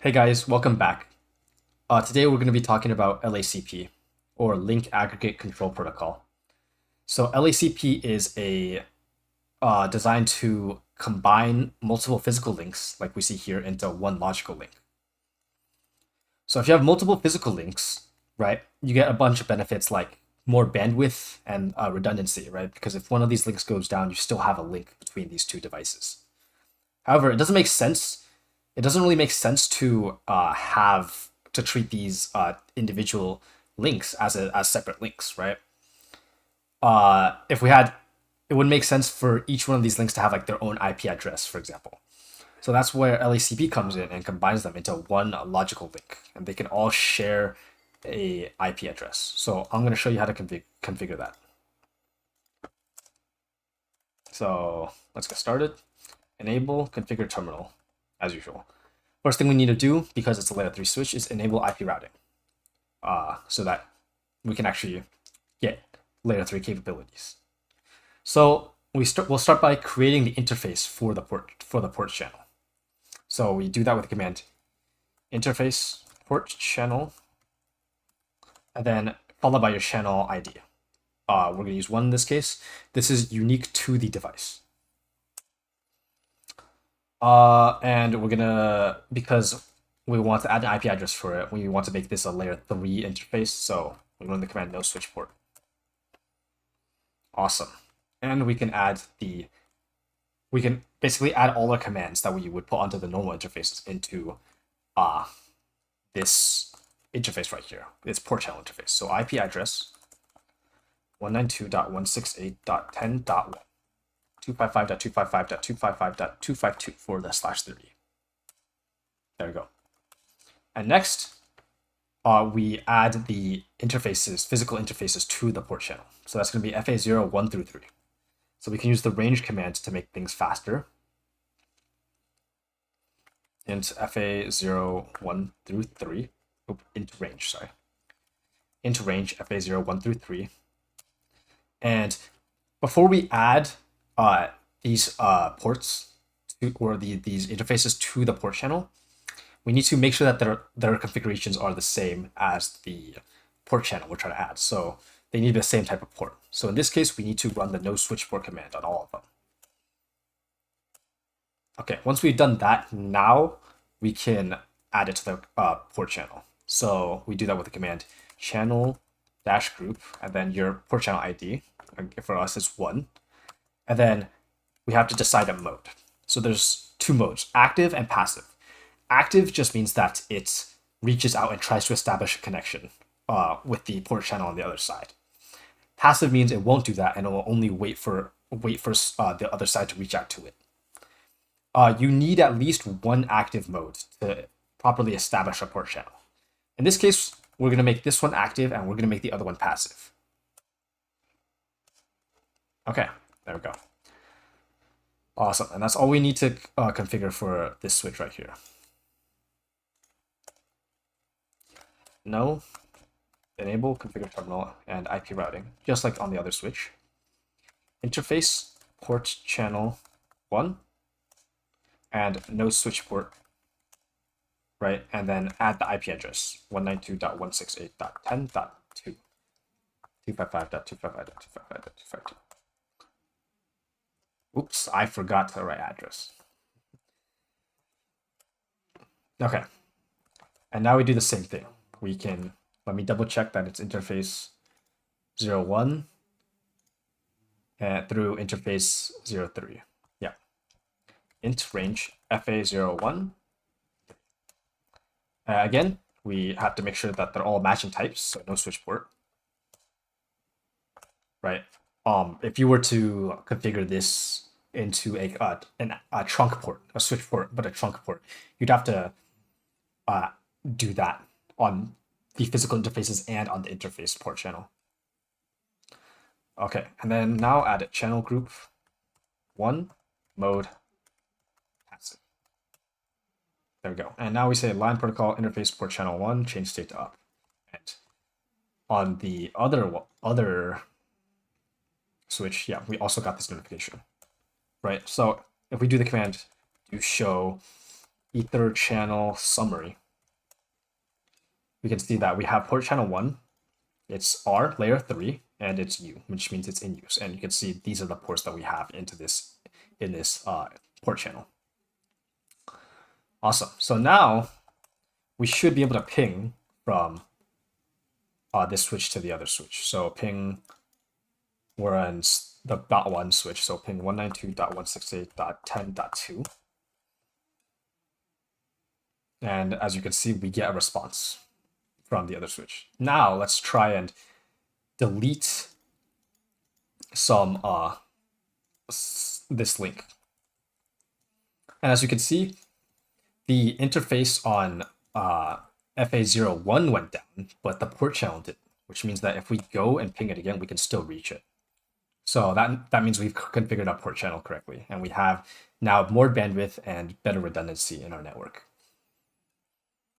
Hey guys, welcome back. Today we're going to be talking about LACP, or Link Aggregate Control Protocol. So LACP is a designed to combine multiple physical links, like we see here, into one logical link. So if you have multiple physical links, right, you get a bunch of benefits like more bandwidth and redundancy, right? Because if one of these links goes down, you still have a link between these two devices. However, it doesn't make sense. It doesn't really make sense to have to treat these individual links as separate links, right? If we had, it would make sense for each one of these links to have like their own IP address, for example. So that's where LACP comes in and combines them into one logical link, and they can all share a IP address. So I'm going to show you how to configure that. So let's get started. Enable configure terminal, as usual. First thing we need to do, because it's a layer 3 switch, is enable IP routing, so that we can actually get layer 3 capabilities. So we'll start by creating the interface for the port channel. So we do that with the command interface port channel, and then followed by your channel ID. We're going to use 1 in this case. This is unique to the device. And we're gonna, because we want to add an IP address for it, we want to make this a layer 3 interface, so we run the command no switch port. Awesome. And we can basically add all our commands that we would put onto the normal interfaces into this interface right here, this port channel interface. So IP address 192.168.10.1. 255.255.255.252/30. There we go. And next, we add the physical interfaces to the port channel. So that's going to be FA0, 1 through 3. So we can use the range command to make things faster. Int FA0, 1 through 3. Int range, sorry. Int range FA0, 1 through 3. And before we add these ports these interfaces to the port channel, we need to make sure that their configurations are the same as the port channel we're trying to add. So they need the same type of port. So in this case, we need to run the no switch port command on all of them. Okay, once we've done that, now we can add it to the port channel. So we do that with the command channel -group, and then your port channel ID, for us, is 1. And then we have to decide a mode. So there's 2 modes, active and passive. Active just means that it reaches out and tries to establish a connection with the port channel on the other side. Passive means it won't do that, and it will only wait for the other side to reach out to it. You need at least 1 active mode to properly establish a port channel. In this case, we're going to make this one active, and we're going to make the other one passive. Okay, there we go. Awesome, and that's all we need to configure for this switch right here. No, enable configure terminal and IP routing, just like on the other switch. Interface port channel 1 and no switch port, right? And then add the IP address 192.168.10.2. 255.255.255.252. Oops, I forgot the right address. Okay, and now we do the same thing. We can, let me double check that it's interface 01 and through interface 03. Yeah. Int range FA01. Again, we have to make sure that they're all matching types, so no switch port. Right. If you were to configure this into a trunk port, a switch port, but a trunk port, you'd have to do that on the physical interfaces and on the interface port channel. Okay, and then now add a channel group 1 mode passive. There we go. And now we say line protocol interface port channel 1 change state to up. And on the other switch, yeah, we also got this notification, right? So if we do the command do show Ether channel summary, we can see that we have port channel 1, it's R layer 3, and it's U, which means it's in use. And you can see these are the ports that we have in this port channel. Awesome. So now we should be able to ping from this switch to the other switch. So ping, we're on the .1 switch, so ping 192.168.10.2. And as you can see, we get a response from the other switch. Now let's try and delete some this link. And as you can see, the interface on FA01 went down, but the port channel didn't, which means that if we go and ping it again, we can still reach it. So that means we've configured our port channel correctly, and we have now more bandwidth and better redundancy in our network.